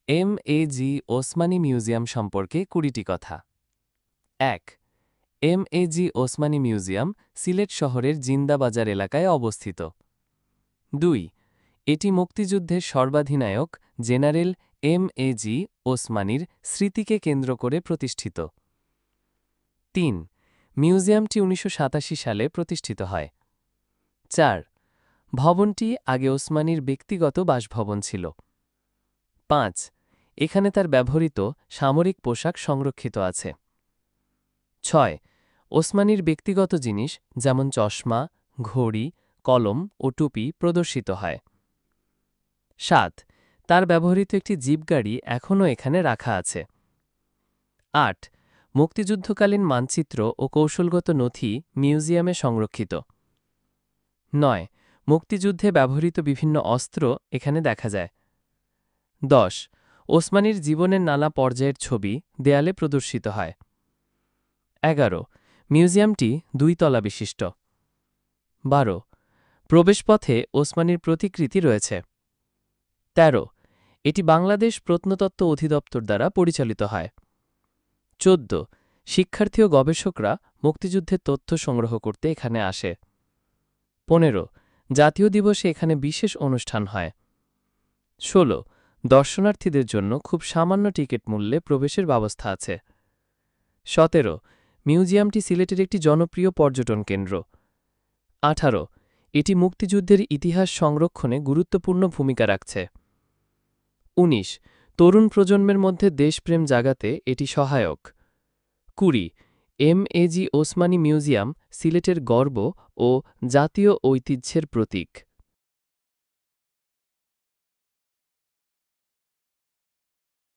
এম.এ.জি. Osmani museum সম্পর্কে ২০টি কথা। ১. এম.এ.জি. ওসমানী মিউজিয়াম সিলেট শহরের জিন্দাবাজার এলাকায় অবস্থিত। ২. এটি মুক্তিযুদ্ধের সর্বাধিনায়ক জেনারেল এম.এ.জি. ওসমানীর স্মৃতিকে কেন্দ্র করে প্রতিষ্ঠিত। ৩. মিউজিয়ামটি ১৯৮৭ সালে প্রতিষ্ঠিত হয়। ৪. ভবনটি আগে ওসমানীর ব্যক্তিগত বাসভবন ছিল। ৫. এখানে তার ব্যবহৃত সামরিক পোশাক সংরক্ষিত আছে। ৬. ওসমানীর ব্যক্তিগত জিনিস যেমন চশমা, ঘড়ি, কলম ও টুপি প্রদর্শিত হয়। ৭. তার ব্যবহৃত একটি জিপ গাড়ি এখনও এখানে রাখা আছে। ৮. মুক্তিযুদ্ধকালীন মানচিত্র ও কৌশলগত নথি মিউজিয়ামে সংরক্ষিত। ৯. মুক্তিযুদ্ধে ব্যবহৃত বিভিন্ন অস্ত্র এখানে দেখা যায়। ১০. ওসমানীর জীবনের নানা পর্যায়ের ছবি দেয়ালে প্রদর্শিত হয়। ১১. মিউজিয়ামটি ২ তলা বিশিষ্ট। ১২. প্রবেশপথে ওসমানীর প্রতিকৃতি রয়েছে। ১৩. এটি বাংলাদেশ প্রত্নতত্ত্ব অধিদপ্তর দ্বারা পরিচালিত হয়। ১৪. শিক্ষার্থী ও গবেষকরা মুক্তিযুদ্ধের তথ্য সংগ্রহ করতে এখানে আসে। ১৫. জাতীয় দিবসে এখানে বিশেষ অনুষ্ঠান হয়। ১৬. দর্শনার্থীদের জন্য খুব সামান্য টিকিট মূল্যে প্রবেশের ব্যবস্থা আছে। ১৭. মিউজিয়ামটি সিলেটের একটি জনপ্রিয় পর্যটন কেন্দ্র। ১৮. এটি মুক্তিযুদ্ধের ইতিহাস সংরক্ষণে গুরুত্বপূর্ণ ভূমিকা রাখছে। ১৯. তরুণ প্রজন্মের মধ্যে দেশপ্রেম জাগাতে এটি সহায়ক। ২০. এম.এ.জি. ওসমানী মিউজিয়াম সিলেটের গর্ব ও জাতীয় ঐতিহ্যের প্রতীক।